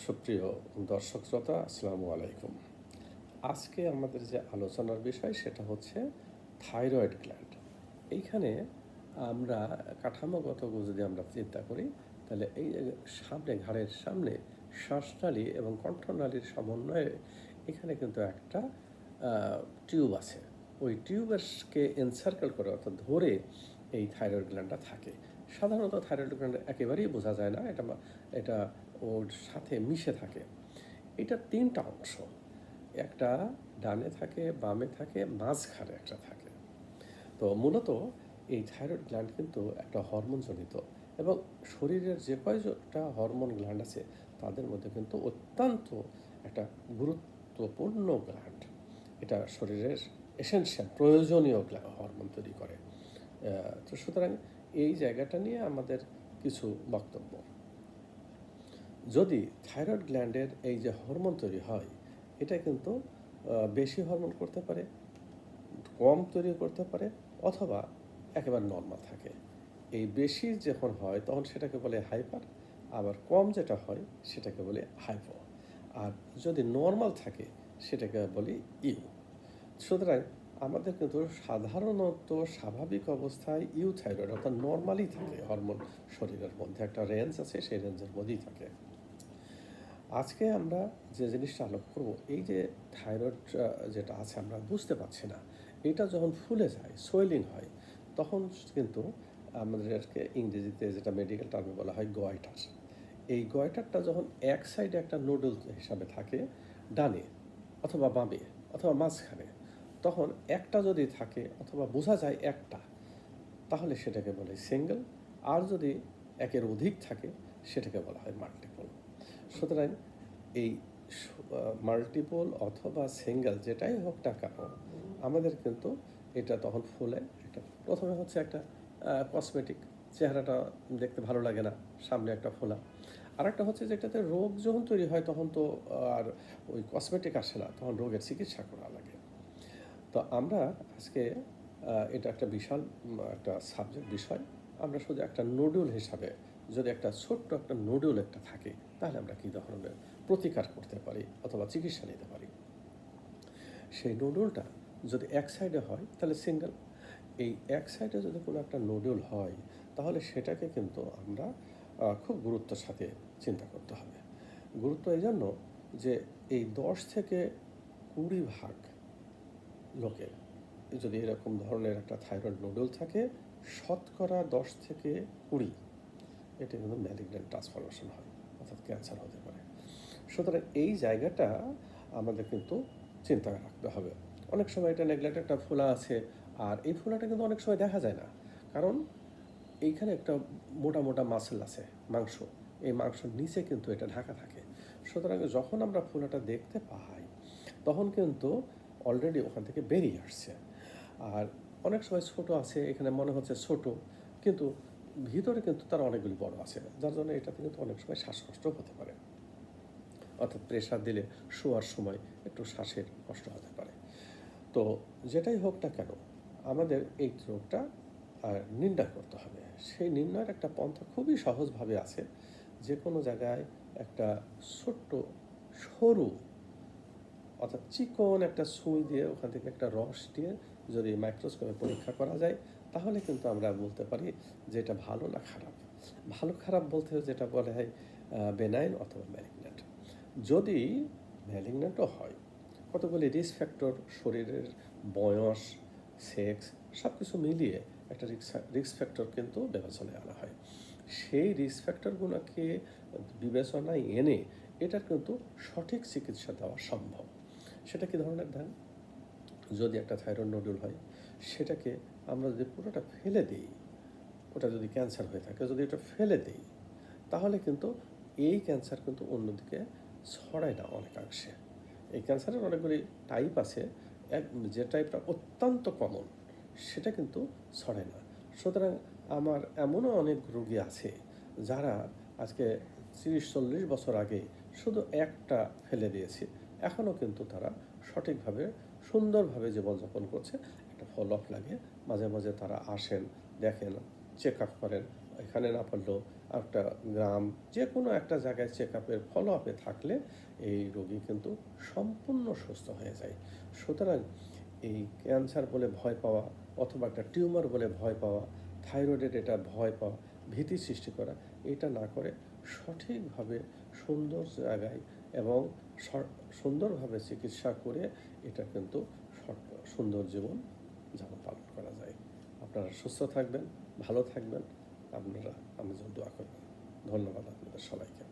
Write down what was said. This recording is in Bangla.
সুপ্রিয় দর্শক শ্রোতা, আসসালামু আলাইকুম। আজকে আমাদের যে আলোচনার বিষয় সেটা হচ্ছে থাইরয়েড গ্ল্যান্ড। এইখানে আমরা কাঠামোগত যদি আমরা চিন্তা করি, তাহলে এই যে সামনে, ঘাড়ের সামনে শ্বাসনালী এবং কণ্ঠনালীর সমন্বয়ে এখানে কিন্তু একটা টিউব আছে। ওই টিউবেরকে এনসার্কেল করে, অর্থাৎ ধরে এই থাইরয়েড গ্ল্যান্ডটা থাকে। সাধারণত থাইরয়েড গ্ল্যান্ড একেবারেই বোঝা যায় না, এটা ওর সাথে মিশে থাকে। এটা তিনটা অংশ, একটা ডানে থাকে, বামে থাকে, মাঝখানে একটা থাকে। তো মূলত এই থাইরয়েড গ্ল্যান্ড কিন্তু একটা হরমোনজনিত, এবং শরীরের যে কয়টা হরমোন গ্ল্যান্ড আছে তাদের মধ্যে কিন্তু অত্যন্ত একটা গুরুত্বপূর্ণ গ্ল্যান্ড। এটা শরীরের এসেনশিয়াল, প্রয়োজনীয় হরমোন তৈরি করে। তো সুতরাং এই জায়গাটা নিয়ে আমাদের কিছু বক্তব্য। যদি থাইরয়েড গ্ল্যান্ডের এই যে হরমোন তৈরি হয়, এটা কিন্তু বেশি হরমোন করতে পারে, কম তৈরি করতে পারে, অথবা একেবারে নর্মাল থাকে। এই বেশি যখন হয় তখন সেটাকে বলে হাইপার, আবার কম যেটা হয় সেটাকে বলে হাইপো, আর যদি নর্মাল থাকে সেটাকে বলি ইউ। সুতরাং আমাদের কিন্তু সাধারণত স্বাভাবিক অবস্থায় ইউথাইরয়েড অর্থাৎ নর্মালি থাকে হরমোন, শরীরের মধ্যে একটা রেঞ্জ আছে, সেই রেঞ্জের মধ্যেই থাকে। আজকে আমরা যে জিনিসটা আলোক করব, এই যে থাইরয়েড যেটা আছে আমরা বুঝতে পারছি না, এটা যখন ফুলে যায়, সোয়েলিং হয়, তখন কিন্তু আমাদেরকে ইংরেজিতে যেটা মেডিকেল টার্মে বলা হয় গয়টার। এই গয়টারটা যখন এক সাইডে একটা নুডল হিসাবে থাকে, ডানে অথবা বামে অথবা মাঝখানে, তখন একটা যদি থাকে অথবা বোঝা যায় একটা, তাহলে সেটাকে বলে সিঙ্গেল। আর যদি একের অধিক থাকে সেটাকে বলা হয় মাল্টিপল। সুতরাং এই মাল্টিপল অথবা সিঙ্গেল যেটাই হোক না কেন, আমাদের কিন্তু এটা তখন ফুলে একটা, প্রথমে হচ্ছে একটা কসমেটিক, চেহারাটা দেখতে ভালো লাগে না, সামনে একটা ফোলা। আর একটা হচ্ছে যেটাতে রোগ যখন তৈরি হয় তখন তো আর ওই কসমেটিক আসে না, তখন রোগের চিকিৎসা করা লাগে। তো আমরা আজকে এটা একটা বিশাল একটা সাবজেক্ট বিষয়। আমরা শুধু একটা নুডল হিসাবে, যদি একটা ছোট্ট একটা নুডল একটা থাকে, তাহলে আমরা কী ধরনের প্রতিকার করতে পারি অথবা চিকিৎসা নিতে পারি। সেই নুডলটা যদি এক সাইডে হয় তাহলে সিঙ্গেল। এই এক সাইডে যদি কোনো একটা নুডল হয়, তাহলে সেটাকে কিন্তু আমরা খুব গুরুত্বের সাথে চিন্তা করতে হবে। গুরুত্ব এই জন্য যে এই 10 থেকে 20 ভাগ লোকের যদি এরকম ধরনের একটা থাইরয়েড নুডল থাকে, শতকরা 10 থেকে 20 এটা কিন্তু ম্যালিগন্যান্ট ট্রান্সফরমেশন হয়, অর্থাৎ ক্যান্সার হতে পারে। সুতরাং এই জায়গাটা আমাদের কিন্তু চিন্তা রাখতে হবে। অনেক সময় এটা নেগলেক্ট, একটা ফোলা আছে, আর এই ফোলাটা কিন্তু অনেক সময় দেখা যায় না, কারণ এইখানে একটা মোটা মোটা মাসেল আছে, মাংস, এই মাংসর নিচে কিন্তু এটা ঢাকা থাকে। সুতরাং যখন আমরা ফোলাটা দেখতে পাই, তখন কিন্তু অলরেডি ওখান থেকে বেরিয়ে আসছে। আর অনেক সময় ছোট আছে, এখানে মনে হচ্ছে ছোট, কিন্তু ভিতরে কিন্তু তার অনেকগুলি বড় আছে, যার জন্য এটাতে কিন্তু অনেক সময় শ্বাসকষ্ট হতে পারে, অর্থাৎ প্রেশার দিলে শোয়ার সময় একটু শ্বাসের কষ্ট হতে পারে। তো যেটাই হোক না কেন, আমাদের এই রোগটা নির্ণয় করতে হবে। সেই নির্ণয়ের একটা পন্থা খুবই সহজভাবে আছে। যে কোনো জায়গায় একটা ছোট্ট সরু, অর্থাৎ চিকন একটা সুই দিয়ে ওখান থেকে একটা রস দিয়ে যদি মাইক্রোস্কোপে পরীক্ষা করা যায়, তাহলে কিন্তু আমরা বলতে পারি যে এটা ভালো না খারাপ। ভালো খারাপ বলতে যেটা বলা হয় বেনাইন অথবা ম্যালিগন্যান্ট। যদি ম্যালিগন্যান্টও হয়, কতগুলি রিস্ক ফ্যাক্টর, শরীরের বয়স, সেক্স, সব কিছু মিলিয়ে একটা রিস্ক ফ্যাক্টর কিন্তু বিবেচনায় আনা হয়। সেই রিস্ক ফ্যাক্টরগুলোকে বিবেচনায় এনে এটার কিন্তু সঠিক চিকিৎসা দেওয়া সম্ভব। সেটা কী ধরনের দেন? যদি একটা থাইরয়েড নোডুল হয়, সেটাকে আমরা যদি পুরোটা ফেলে দিই, ওটা যদি ক্যান্সার হয়ে থাকে, যদি এটা ফেলে দিই, তাহলে কিন্তু এই ক্যান্সার কিন্তু অন্যদিকে ছড়ায় না অনেকাংশে। এই ক্যান্সারের অনেকগুলি টাইপ আছে, যে টাইপটা অত্যন্ত কমন সেটা কিন্তু ছড়ায় না। সুতরাং আমার এমনও অনেক রোগী আছে যারা আজকে 30-40 বছর আগে শুধু একটা ফেলে দিয়েছে, এখনও কিন্তু তারা সঠিকভাবে সুন্দরভাবে জীবনযাপন করছে। একটা ফলো আপ লাগে, মাঝে মাঝে তারা আসেন, দেখেন, চেক আপ করেন, এখানে না পারলেও একটা গ্রাম, যে কোনো একটা জায়গায় চেক আপের ফলো আপে থাকলে এই রোগী কিন্তু সম্পূর্ণ সুস্থ হয়ে যায়। সুতরাং এই ক্যান্সার বলে ভয় পাওয়া অথবা একটা টিউমার বলে ভয় পাওয়া, থাইরয়েডের এটা ভয় পাওয়া, ভীতি সৃষ্টি করা, এটা না করে সঠিকভাবে সুন্দর জায়গায় এবং সুন্দরভাবে চিকিৎসা করে এটা কিন্তু সুন্দর জীবন যেমন পালন করা যায়। আপনারা সুস্থ থাকবেন, ভালো থাকবেন, আপনারা আমি যেন দোয়া করবেন। ধন্যবাদ আপনাদের সবাইকে।